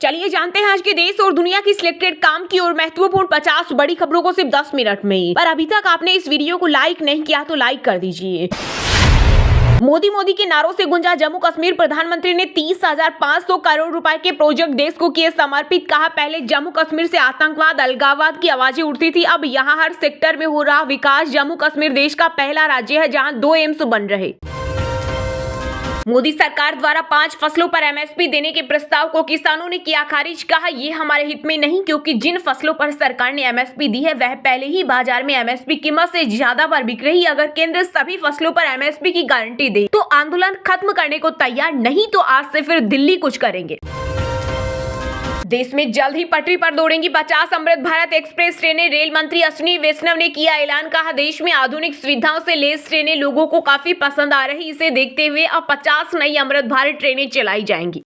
चलिए जानते हैं आज के देश और दुनिया की सिलेक्टेड काम की और महत्वपूर्ण 50 बड़ी खबरों को सिर्फ 10 मिनट में। पर अभी तक आपने इस वीडियो को लाइक नहीं किया तो लाइक कर दीजिए। मोदी के नारों से गुंजा जम्मू कश्मीर। प्रधानमंत्री ने 30,500 करोड़ रुपए के प्रोजेक्ट देश को किए समर्पित। कहा, पहले जम्मू कश्मीर से आतंकवाद अलगाववाद की आवाजें उठती थी, अब यहां हर सेक्टर में हो रहा विकास। जम्मू कश्मीर देश का पहला राज्य है जहां 2 एम्स बन रहे। मोदी सरकार द्वारा 5 फसलों पर एमएसपी देने के प्रस्ताव को किसानों ने किया खारिज। कहा, ये हमारे हित में नहीं, क्योंकि जिन फसलों पर सरकार ने एमएसपी दी है वह पहले ही बाजार में एमएसपी कीमत से ज्यादा पर बिक रही। अगर केंद्र सभी फसलों पर एमएसपी की गारंटी दे तो आंदोलन खत्म करने को तैयार, नहीं तो आज से फिर दिल्ली कुछ करेंगे। देश में जल्द ही पटरी पर दौड़ेंगी 50 अमृत भारत एक्सप्रेस ट्रेनें। रेल मंत्री अश्विनी वैष्णव ने किया ऐलान। कहा, देश में आधुनिक सुविधाओं से लैस ट्रेनें लोगों को काफी पसंद आ रही। इसे देखते हुए अब 50 नई अमृत भारत ट्रेनें चलाई जाएंगी।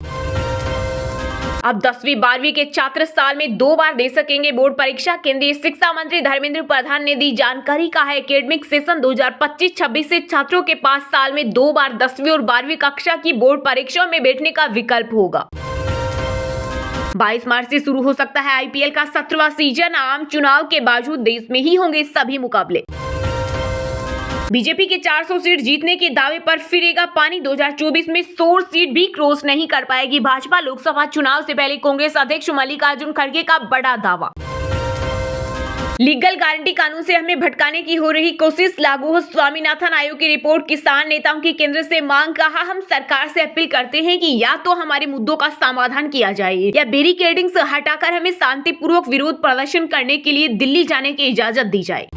अब 10वीं 12वीं के छात्र साल में 2 बार दे सकेंगे बोर्ड परीक्षा। केंद्रीय शिक्षा मंत्री धर्मेंद्र प्रधान ने दी जानकारी। कहा, एकेडमिक सेशन 2025-26 से छात्रों के पास साल में 2 बार 10वीं और 12वीं कक्षा की बोर्ड परीक्षा में बैठने का विकल्प होगा। 22 मार्च से शुरू हो सकता है आईपीएल का 17वां सीजन। आम चुनाव के बावजूद देश में ही होंगे सभी मुकाबले। बीजेपी के 400 सीट जीतने के दावे पर फिरेगा पानी। 2024 में 100 सीट भी क्रॉस नहीं कर पाएगी भाजपा। लोकसभा चुनाव से पहले कांग्रेस अध्यक्ष मल्लिकार्जुन खड़गे का बड़ा दावा। लीगल गारंटी कानून से हमें भटकाने की हो रही कोशिश, लागू हो स्वामीनाथन आयोग की रिपोर्ट। किसान नेताओं की केंद्र से मांग। कहा, हम सरकार से अपील करते हैं कि या तो हमारे मुद्दों का समाधान किया जाए या बैरिकेडिंग से हटाकर हमें शांतिपूर्वक विरोध प्रदर्शन करने के लिए दिल्ली जाने की इजाजत दी जाए।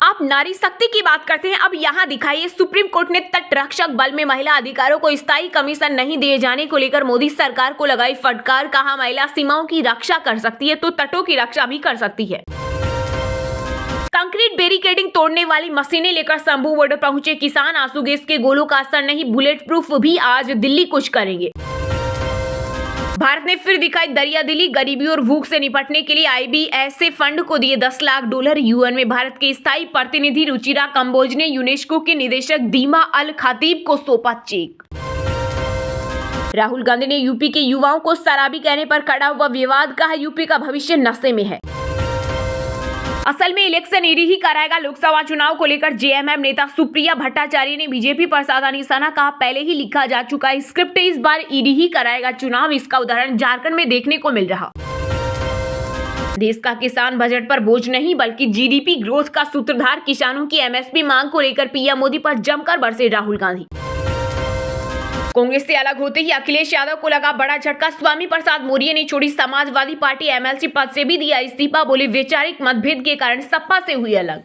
आप नारी शक्ति की बात करते हैं, अब यहाँ दिखाइए। सुप्रीम कोर्ट ने तट रक्षक बल में महिला अधिकारियों को स्थायी कमीशन नहीं दिए जाने को लेकर मोदी सरकार को लगाई फटकार। कहा, महिला सीमाओं की रक्षा कर सकती है तो तटों की रक्षा भी कर सकती है। कंक्रीट बैरिकेडिंग तोड़ने वाली मशीनें लेकर शंभू बॉर्डर पहुंचे किसान। आंसू गैस के गोलों का असर नहीं, बुलेट प्रूफ भी आज दिल्ली कुछ करेंगे। भारत ने फिर दिखाई दरियादिली। गरीबी और भूख से निपटने के लिए आईबीएसए फंड को दिए $10 लाख। यूएन में भारत के स्थायी प्रतिनिधि रुचिरा कंबोज ने यूनेस्को के निदेशक दीमा अल खतीब को सौंपा चेक। राहुल गांधी ने यूपी के युवाओं को शराबी कहने पर खड़ा हुआ विवाद। कहा, यूपी का भविष्य नशे में है। असल में इलेक्शन ईडी ही कराएगा। लोकसभा चुनाव को लेकर जेएमएम नेता सुप्रिया भट्टाचार्य ने बीजेपी पर साधा निशाना। कहा, पहले ही लिखा जा चुका है स्क्रिप्ट, इस बार ईडी ही कराएगा चुनाव। इसका उदाहरण झारखंड में देखने को मिल रहा। देश का किसान बजट पर बोझ नहीं बल्कि जीडीपी ग्रोथ का सूत्रधार। किसानों की एमएसपी मांग को लेकर पीएम मोदी पर जमकर बरसे राहुल गांधी। कांग्रेस से अलग होते ही अखिलेश यादव को लगा बड़ा झटका। स्वामी प्रसाद मौर्य ने छोड़ी समाजवादी पार्टी, एमएलसी पद से भी दिया इस्तीफा। बोले, वैचारिक मतभेद के कारण सपा से हुई अलग।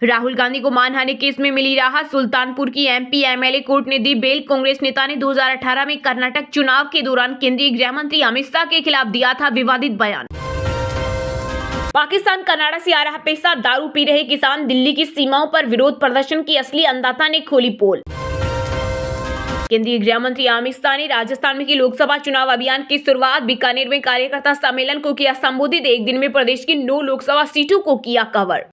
राहुल गांधी को मानहानि केस में मिली राहत। सुल्तानपुर की एमपी एमएलए कोर्ट ने दी बेल। कांग्रेस नेता ने 2018 में कर्नाटक चुनाव के दौरान केंद्रीय गृह मंत्री अमित शाह के खिलाफ दिया था विवादित बयान। पाकिस्तान कनाडा से आ रहा पैसा, दारू पी रहे किसान। दिल्ली की सीमाओं पर विरोध प्रदर्शन की असली अंदाता ने खोली पोल। केंद्रीय गृह मंत्री अमित शाह ने राजस्थान में की लोकसभा चुनाव अभियान की शुरुआत। बीकानेर में कार्यकर्ता सम्मेलन को किया संबोधित। एक दिन में प्रदेश की 9 लोकसभा सीटों को किया कवर।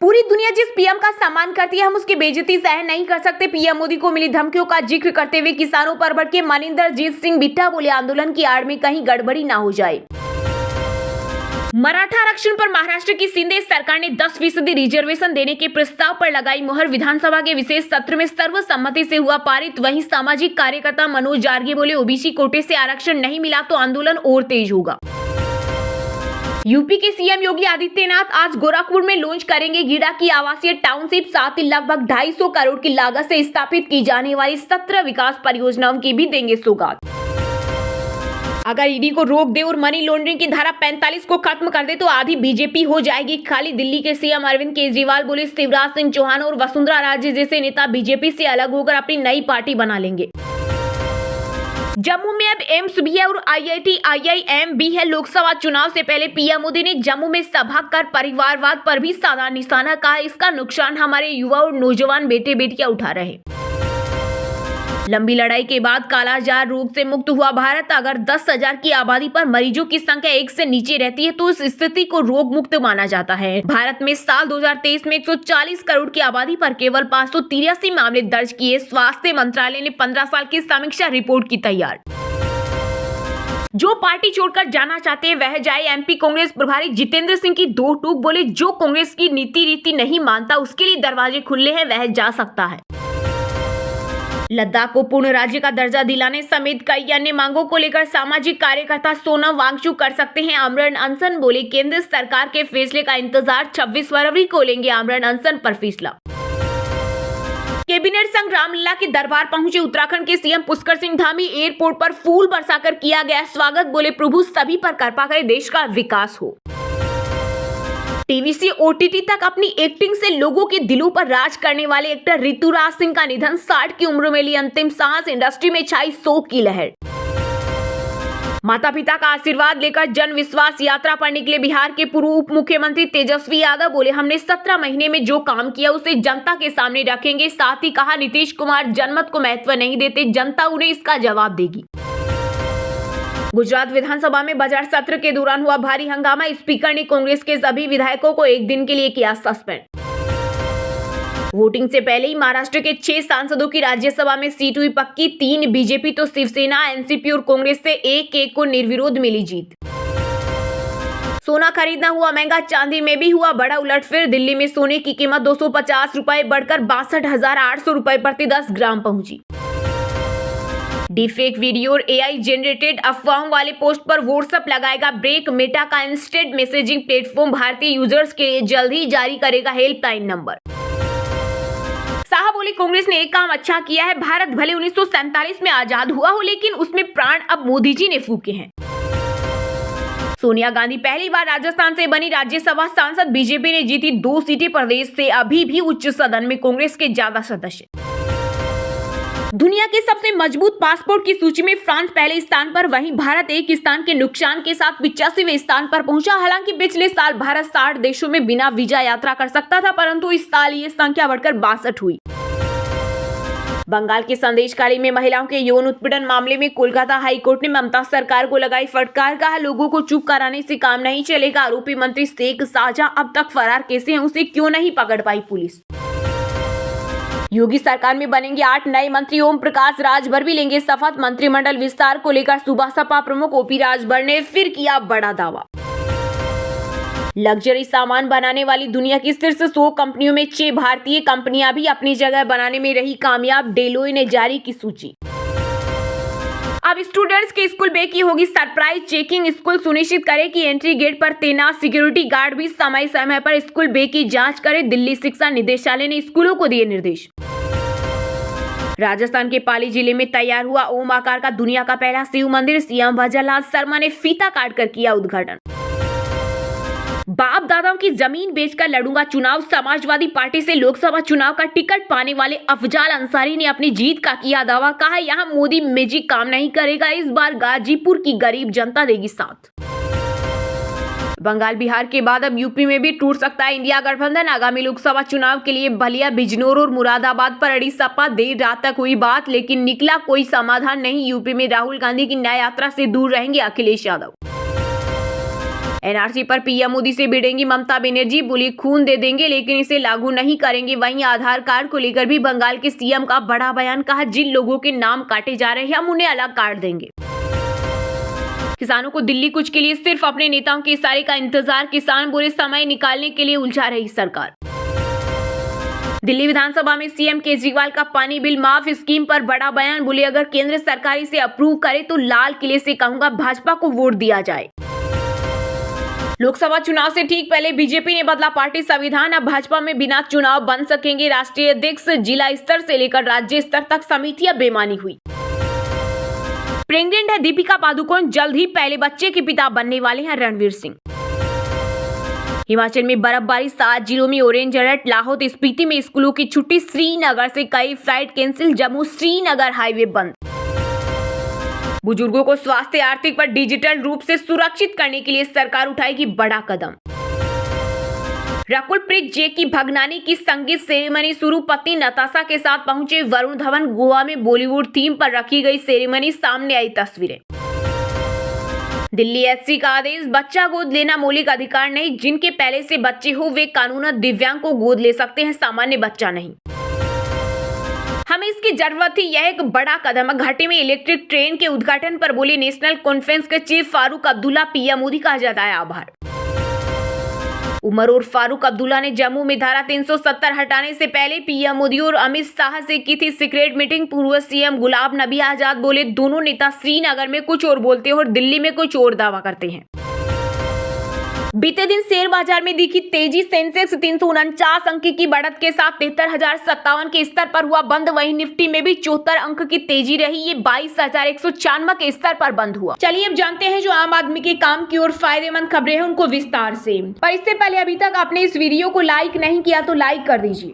पूरी दुनिया जिस पीएम का सम्मान करती है, हम उसकी बेइज्जती सहन नहीं कर सकते। पीएम मोदी को मिली धमकियों का जिक्र करते हुए किसानों पर भड़के मनिंदरजीत सिंह बिट्टा। बोले, आंदोलन की आड़ में कहीं गड़बड़ी ना हो जाए। मराठा आरक्षण पर महाराष्ट्र की शिंदे सरकार ने 10% रिजर्वेशन देने के प्रस्ताव पर लगाई मुहर। विधानसभा के विशेष सत्र में सर्वसम्मति से हुआ पारित। वहीं सामाजिक कार्यकर्ता मनोज जार्गे बोले, ओबीसी कोटे से आरक्षण नहीं मिला तो आंदोलन और तेज होगा। यूपी के सीएम योगी आदित्यनाथ आज गोरखपुर में लॉन्च करेंगे गीडा की आवासीय टाउनशिप। साथ ही लगभग 250 करोड़ की लागत से स्थापित की जाने वाली 17 विकास परियोजनाओं की भी देंगे सौगात। अगर ईडी को रोक दे और मनी लॉन्ड्रिंग की धारा 45 को खत्म कर दे तो आधी बीजेपी हो जाएगी खाली। दिल्ली के सीएम अरविंद केजरीवाल बोले, शिवराज सिंह चौहान और वसुंधरा राजे जैसे नेता बीजेपी से अलग होकर अपनी नई पार्टी बना लेंगे। जम्मू में अब एम्स भी है और आईआईटी आईआईएम भी है। लोकसभा चुनाव से पहले पीएम मोदी ने जम्मू में सभा कर परिवारवाद पर भी साधा निशाना। कहा, इसका नुकसान हमारे युवा और नौजवान बेटे बेटियां उठा रहे। लंबी लड़ाई के बाद कालाजार रोग से मुक्त हुआ भारत। अगर 10,000 की आबादी पर मरीजों की संख्या 1 से नीचे रहती है तो इस स्थिति को रोग मुक्त माना जाता है। भारत में साल 2023 में 140 करोड़ की आबादी पर केवल 583 मामले दर्ज किए। स्वास्थ्य मंत्रालय ने 15 साल की समीक्षा रिपोर्ट की तैयार। जो पार्टी छोड़कर जाना चाहते हैं वह जाए। एमपी कांग्रेस प्रभारी जितेंद्र सिंह की दो टूक बोले, जो कांग्रेस की नीति रीति नहीं मानता उसके लिए दरवाजे खुले हैं, वह जा सकता है। लद्दाख को पूर्ण राज्य का दर्जा दिलाने समेत कई अन्य मांगों को लेकर सामाजिक कार्यकर्ता सोनम वांगचुक कर सकते हैं आमरण अनशन। बोले, केंद्र सरकार के फैसले का इंतजार, 26 फरवरी को लेंगे आमरण अनशन पर फैसला। कैबिनेट संघ रामलला के दरबार पहुंचे उत्तराखंड के सीएम पुष्कर सिंह धामी। एयरपोर्ट पर फूल बरसाकर किया गया स्वागत। बोले, प्रभु सभी पर कृपा करे, देश का विकास हो। टीवी से ओटीटी तक अपनी एक्टिंग से लोगों के दिलों पर राज करने वाले एक्टर ऋतुराज सिंह का निधन। 60 की उम्र में ली अंतिम सांस। इंडस्ट्री में छाई शोक की लहर। माता पिता का आशीर्वाद लेकर जन विश्वास यात्रा पर निकले बिहार के पूर्व उप मुख्यमंत्री तेजस्वी यादव। बोले, हमने 17 महीने में जो काम किया उसे जनता के सामने रखेंगे। साथ ही कहा, नीतीश कुमार जनमत को महत्व नहीं देते, जनता उन्हें इसका जवाब देगी। गुजरात विधानसभा में बजट सत्र के दौरान हुआ भारी हंगामा। स्पीकर ने कांग्रेस के सभी विधायकों को 1 दिन के लिए किया सस्पेंड। वोटिंग से पहले ही महाराष्ट्र के 6 सांसदों की राज्यसभा में सीट हुई पक्की। 3 बीजेपी तो शिवसेना, एनसीपी और कांग्रेस से एक को निर्विरोध मिली जीत। सोना खरीदना हुआ महंगा, चांदी में भी हुआ बड़ा उलटफेर। दिल्ली में सोने की कीमत 250 रुपए बढ़कर 62,800 रुपए प्रति 10 ग्राम पहुंची। डीफेक वीडियो और एआई जनरेटेड अफवाहों वाले पोस्ट पर व्हाट्सएप लगाएगा ब्रेक। मेटा का इंस्टेंट मैसेजिंग प्लेटफॉर्म भारतीय यूजर्स के लिए जल्द ही जारी करेगा हेल्पलाइन नंबर। शाह बोले, कांग्रेस ने एक काम अच्छा किया है। भारत भले 1947 में आजाद हुआ हो, लेकिन उसमें प्राण अब मोदी जी ने फूके हैं। सोनिया गांधी पहली बार राजस्थान से बनी राज्यसभा सांसद। बीजेपी ने जीती 2 सीटें प्रदेश से। अभी भी उच्च सदन में कांग्रेस के ज्यादा सदस्य। दुनिया के सबसे मजबूत पासपोर्ट की सूची में फ्रांस पहले स्थान पर, वहीं भारत एक स्थान के नुकसान के साथ 85वें स्थान पर पहुंचा। हालांकि पिछले साल भारत 60 देशों में बिना वीजा यात्रा कर सकता था, परंतु इस साल ये संख्या बढ़कर 62 हुई। बंगाल के संदेशखाली में महिलाओं के यौन उत्पीड़न मामले में कोलकाता हाईकोर्ट ने ममता सरकार को लगाई फटकार। कहा, लोगों को चुप कराने से काम नहीं चलेगा। आरोपी मंत्री शेख शाहजहां अब तक फरार कैसे हैं, उसे क्यों नहीं पकड़ पाई पुलिस। योगी सरकार में बनेंगे 8 नए मंत्री। ओम प्रकाश राजभर भी लेंगे शपथ। मंत्रिमंडल विस्तार को लेकर सुबह सपा प्रमुख ओपी राजभर ने फिर किया बड़ा दावा। लग्जरी सामान बनाने वाली दुनिया की शीर्ष 100 कंपनियों में 6 भारतीय कंपनियां भी अपनी जगह बनाने में रही कामयाब। डेलोय ने जारी की सूची। अब स्टूडेंट्स के स्कूल बैग की होगी सरप्राइज चेकिंग। स्कूल सुनिश्चित करे कि एंट्री गेट पर तैनात सिक्योरिटी गार्ड भी समय समय पर स्कूल बैग की जांच करे। दिल्ली शिक्षा निदेशालय ने स्कूलों को दिए निर्देश। राजस्थान के पाली जिले में तैयार हुआ ओम आकार का दुनिया का पहला शिव मंदिर। सीएम भजनलाल शर्मा ने फीता काटकर किया उद्घाटन। बाप दादाओं की जमीन बेचकर लड़ूंगा चुनाव। समाजवादी पार्टी से लोकसभा चुनाव का टिकट पाने वाले अफजाल अंसारी ने अपनी जीत का किया दावा। कहा, यहां मोदी मैजिक काम नहीं करेगा, इस बार गाजीपुर की गरीब जनता देगी साथ। बंगाल बिहार के बाद अब यूपी में भी टूट सकता है इंडिया गठबंधन। आगामी लोकसभा चुनाव के लिए बलिया, बिजनौर और मुरादाबाद पर अड़ी सपा। देर रात तक हुई बात, लेकिन निकला कोई समाधान नहीं। यूपी में राहुल गांधी की न्याय यात्रा से दूर रहेंगे अखिलेश यादव। एनआरसी पर पीएम मोदी से भिड़ेंगी ममता बनर्जी। बोली, खून दे देंगे लेकिन इसे लागू नहीं करेंगे। वहीं आधार कार्ड को लेकर भी बंगाल के सीएम का बड़ा बयान। कहा, जिन लोगों के नाम काटे जा रहे हैं हम उन्हें अलग कार्ड देंगे। किसानों को दिल्ली कूच के लिए सिर्फ अपने नेताओं के इशारे का इंतजार। किसान बोले, समय निकालने के लिए उलझा रही सरकार। दिल्ली विधानसभा में सीएम केजरीवाल का पानी बिल माफ स्कीम पर बड़ा बयान। बोले, अगर केंद्र सरकार इसे अप्रूव करे तो लाल किले से कहूंगा भाजपा को वोट दिया जाए। लोकसभा चुनाव से ठीक पहले बीजेपी ने बदला पार्टी संविधान। अब भाजपा में बिना चुनाव बन सकेंगे राष्ट्रीय अध्यक्ष। जिला स्तर से लेकर राज्य स्तर तक समितियां बेमानी हुई। प्रेग्नेंट है दीपिका पादुकोण। जल्द ही पहले बच्चे के पिता बनने वाले हैं रणवीर सिंह। हिमाचल में बर्फबारी, 7 जिलों में ऑरेंज अलर्ट। लाहौल स्पीति में स्कूलों की छुट्टी। श्रीनगर से कई flight cancel. Jammu Srinagar highway बंद। बुजुर्गों को स्वास्थ्य आर्थिक पर डिजिटल रूप से सुरक्षित करने के लिए सरकार उठाएगी बड़ा कदम। रकुलप्रीत जे की भगनानी की संगीत सेरेमनी शुरू, पत्नी नताशा के साथ पहुंचे वरुण धवन। गोवा में बॉलीवुड थीम पर रखी गई सेरेमनी, सामने आई तस्वीरें। दिल्ली एससी का आदेश, बच्चा गोद लेना मौलिक अधिकार नहीं। जिनके पहले से बच्चे हो वे कानूनन दिव्यांग को गोद ले सकते हैं, सामान्य बच्चा नहीं। हमें इसकी जरूरत थी, यह एक बड़ा कदम है। घाटी में इलेक्ट्रिक ट्रेन के उद्घाटन पर बोले नेशनल कॉन्फ्रेंस के चीफ फारूक अब्दुल्ला। पीएम मोदी का जताया आभार। उमर और फारूक अब्दुल्ला ने जम्मू में धारा 370 हटाने से पहले पीएम मोदी और अमित शाह से की थी सीक्रेट मीटिंग। पूर्व सीएम गुलाम नबी आजाद बोले दोनों नेता श्रीनगर में कुछ और बोलते हैं और दिल्ली में कुछ और दावा करते हैं। बीते दिन शेयर बाजार में दिखी तेजी, सेंसेक्स 349 अंक की बढ़त के साथ 73,057 के स्तर पर हुआ बंद। वहीं निफ्टी में भी 74 अंक की तेजी रही, ये 22,194 के स्तर पर बंद हुआ। चलिए अब जानते हैं जो आम आदमी के काम की और फायदेमंद खबरें हैं उनको विस्तार से। पर इससे पहले अभी तक आपने इस वीडियो को लाइक नहीं किया तो लाइक कर दीजिए।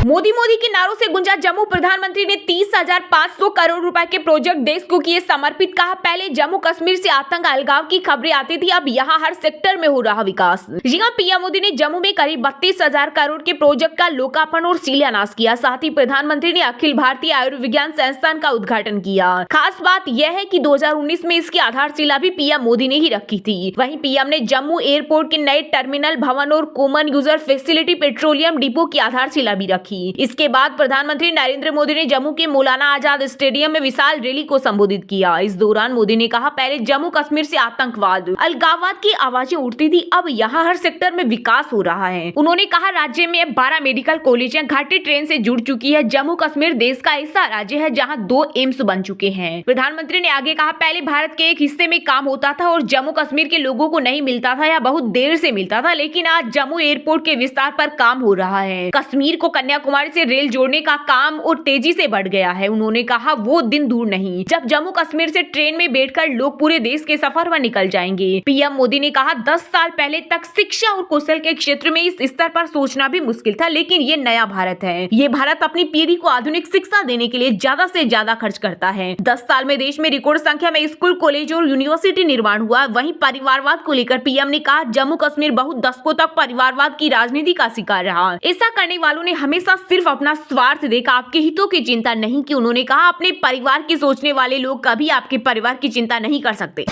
मोदी के नारों से गुंजा जम्मू। प्रधानमंत्री ने 30,500 करोड़ रुपए के प्रोजेक्ट देश को किए समर्पित। कहा पहले जम्मू कश्मीर से आतंक अलगाव की खबरें आती थी, अब यहाँ हर सेक्टर में हो रहा विकास। जी हां, पीएम मोदी ने जम्मू में करीब 32,000 करोड़ के प्रोजेक्ट का लोकार्पण और शिलान्यास किया। साथ ही प्रधानमंत्री ने अखिल भारतीय आयुर्विज्ञान संस्थान का उद्घाटन किया। खास बात यह है कि 2019 में इसकी आधारशिला भी पीएम मोदी ने ही रखी थी। वहीं पीएम ने जम्मू एयरपोर्ट के नए टर्मिनल भवन और common user facility petroleum depot की आधारशिला भी रखी। इसके बाद प्रधानमंत्री नरेंद्र मोदी ने जम्मू के मौलाना आजाद स्टेडियम में विशाल रैली को संबोधित किया। इस दौरान मोदी ने कहा पहले जम्मू कश्मीर से आतंकवाद, अलगाववाद की आवाजें उठती थी, अब यहाँ हर सेक्टर में विकास हो रहा है। उन्होंने कहा राज्य में अब 12 मेडिकल कॉलेजें घाटी ट्रेन से जुड़ चुकी है। जम्मू कश्मीर देश का ऐसा राज्य है जहाँ 2 एम्स बन चुके हैं। प्रधानमंत्री ने आगे कहा पहले भारत के एक हिस्से में काम होता था और जम्मू कश्मीर के लोगों को नहीं मिलता था या बहुत देर से मिलता था, लेकिन आज जम्मू एयरपोर्ट के विस्तार पर काम हो रहा है। कश्मीर को कन्याकुमारी से रेल जोड़ने का काम और तेजी से बढ़ गया है। उन्होंने कहा वो दिन दूर नहीं जब जम्मू कश्मीर से ट्रेन में बैठकर लोग पूरे देश के सफर पर निकल जाएंगे। पीएम मोदी ने कहा 10 साल पहले तक शिक्षा और कौशल के क्षेत्र में इस स्तर पर सोचना भी मुश्किल था, लेकिन ये नया भारत है। ये भारत अपनी पीढ़ी को आधुनिक शिक्षा देने के लिए ज्यादा से ज्यादा खर्च करता है। 10 साल में देश में रिकॉर्ड संख्या में स्कूल, कॉलेज और यूनिवर्सिटी निर्माण हुआ। वहीं परिवारवाद को लेकर पीएम ने कहा जम्मू कश्मीर बहुत दशकों तक परिवारवाद की राजनीति का शिकार रहा। ऐसा करने वालों ने हमेशा सिर्फ अपना स्वार्थ देखा, आपके हितों की चिंता नहीं की। उन्होंने कहा अपने परिवार की सोचने वाले लोग कभी आपके परिवार की चिंता नहीं कर सकते।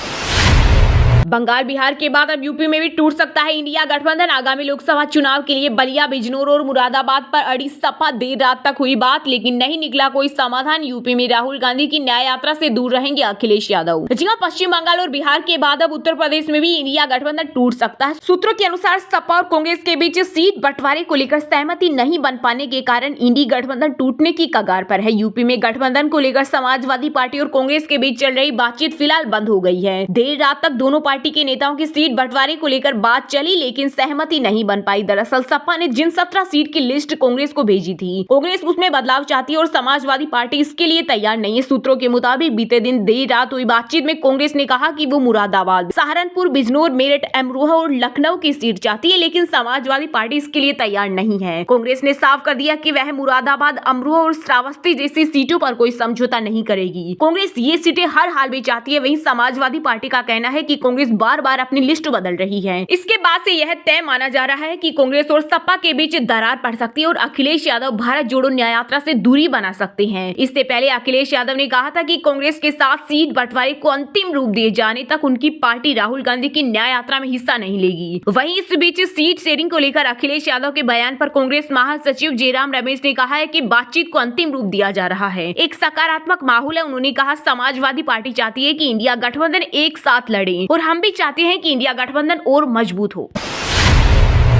बंगाल बिहार के बाद अब यूपी में भी टूट सकता है इंडिया गठबंधन। आगामी लोकसभा चुनाव के लिए बलिया, बिजनौर और मुरादाबाद पर अड़ी सपा। देर रात तक हुई बात लेकिन नहीं निकला कोई समाधान। यूपी में राहुल गांधी की न्याय यात्रा से दूर रहेंगे अखिलेश यादव। जी हां, पश्चिम बंगाल और बिहार के बाद अब उत्तर प्रदेश में भी इंडिया गठबंधन टूट सकता है। सूत्रों के अनुसार सपा और कांग्रेस के बीच सीट बंटवारे को लेकर सहमति नहीं बन पाने के कारण इंडी गठबंधन टूटने की कगार पर है। यूपी में गठबंधन को लेकर समाजवादी पार्टी और कांग्रेस के बीच चल रही बातचीत फिलहाल बंद हो गई है। देर रात तक दोनों पार्टी के नेताओं की सीट बंटवारे को लेकर बात चली लेकिन सहमति नहीं बन पाई। दरअसल सपा ने जिन 17 सीट की लिस्ट कांग्रेस को भेजी थी, कांग्रेस उसमें बदलाव चाहती है और समाजवादी पार्टी इसके लिए तैयार नहीं है। सूत्रों के मुताबिक बीते दिन देर रात हुई बातचीत में कांग्रेस ने कहा कि वो मुरादाबाद, सहारनपुर, बिजनौर, मेरठ, अमरोहा और लखनऊ की सीट चाहती है, लेकिन समाजवादी पार्टी इसके लिए तैयार नहीं है। कांग्रेस ने साफ कर दिया कि वह मुरादाबाद, अमरोहा और श्रावस्ती जैसी सीटों पर कोई समझौता नहीं करेगी। कांग्रेस ये सीटें हर हाल में चाहती है। वहीं समाजवादी पार्टी का कहना है कि कांग्रेस बार बार अपनी लिस्ट बदल रही है। इसके बाद से यह तय माना जा रहा है कि कांग्रेस और सपा के बीच दरार पड़ सकती है और अखिलेश यादव भारत जोड़ो न्याय यात्रा से दूरी बना सकते हैं। इससे पहले अखिलेश यादव ने कहा था कि कांग्रेस के साथ सीट बंटवारे को अंतिम रूप दिए जाने तक उनकी पार्टी राहुल गांधी की न्याय यात्रा में हिस्सा नहीं लेगी। वहीं इस बीच सीट शेयरिंग को लेकर अखिलेश यादव के बयान पर कांग्रेस महासचिव जयराम रमेश ने कहा है कि बातचीत को अंतिम रूप दिया जा रहा है, एक सकारात्मक माहौल है। उन्होंने कहा समाजवादी पार्टी चाहती है कि इंडिया गठबंधन एक साथ लड़े और हम भी चाहते हैं कि इंडिया गठबंधन और मजबूत हो।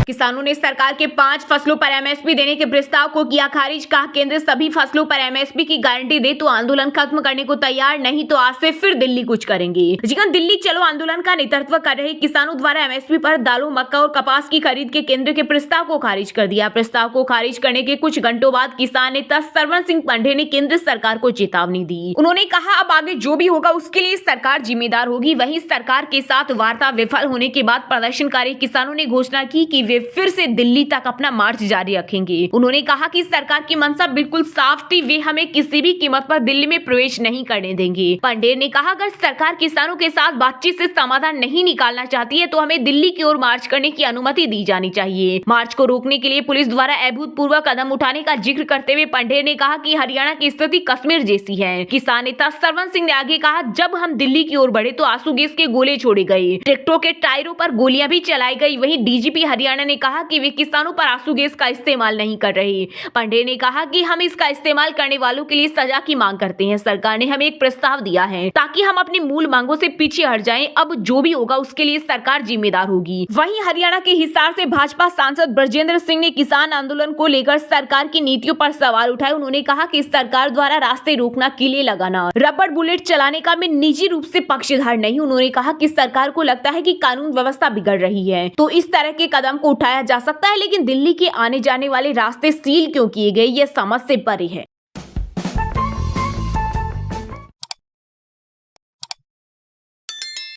किसानों ने सरकार के 5 फसलों पर एमएसपी देने के प्रस्ताव को किया खारिज। कहा केंद्र सभी फसलों पर एमएसपी की गारंटी दे तो आंदोलन खत्म करने को तैयार, नहीं तो आज से फिर दिल्ली कुछ करेंगे। जी हां, दिल्ली चलो आंदोलन का नेतृत्व कर रहे किसानों द्वारा एमएसपी पर दालों, मक्का और कपास की खरीद के केंद्र के प्रस्ताव को खारिज कर दिया। प्रस्ताव को खारिज करने के कुछ घंटों बाद किसान नेता सरवन सिंह पांडे ने केंद्र सरकार को चेतावनी दी। उन्होंने कहा अब आगे जो भी होगा उसके लिए सरकार जिम्मेदार होगी। वहीं सरकार के साथ वार्ता विफल होने के बाद प्रदर्शनकारी किसानों ने घोषणा की कि वे फिर से दिल्ली तक अपना मार्च जारी रखेंगे। उन्होंने कहा कि सरकार की मंशा बिल्कुल साफ थी, वे हमें किसी भी कीमत पर दिल्ली में प्रवेश नहीं करने देंगे। पंडेर ने कहा, अगर सरकार किसानों के साथ बातचीत से समाधान नहीं निकालना चाहती है तो हमें दिल्ली की ओर मार्च करने की अनुमति दी जानी चाहिए। मार्च को रोकने के लिए पुलिस द्वारा अभूतपूर्व कदम उठाने का जिक्र करते हुए पंडेर ने कहा कि हरियाणा की स्थिति कश्मीर जैसी है। किसान नेता सरवन सिंह ने आगे कहा, जब हम दिल्ली की ओर बढ़े तो आंसू गैस के गोले छोड़े गए, ट्रैक्टरों के टायरों पर गोलियां भी चलाई गई। वहीं डीजीपी हरियाणा ने कहा कि वे किसानों पर आंसू गैस का इस्तेमाल नहीं कर रहे। पंडेर ने कहा कि हम इसका इस्तेमाल करने वालों के लिए सजा की मांग करते हैं। सरकार ने हमें एक प्रस्ताव दिया है ताकि हम अपनी मूल मांगों से पीछे हट जाएं। अब जो भी होगा उसके लिए सरकार जिम्मेदार होगी। वहीं हरियाणा के हिसार से भाजपा सांसद ब्रजेंद्र सिंह ने किसान आंदोलन को लेकर सरकार की नीतियों पर सवाल उठाए। उन्होंने कहा कि सरकार द्वारा रास्ते रोकना, किले लगाना, रबड़ बुलेट चलाने का मैं निजी रूप से पक्षधर नहीं। उन्होंने कहा कि सरकार को लगता है कि कानून व्यवस्था बिगड़ रही है तो इस तरह के कदम को उठाया जा सकता है, लेकिन दिल्ली के आने जाने वाले रास्ते सील क्यों किए गए, यह समझ से परे है।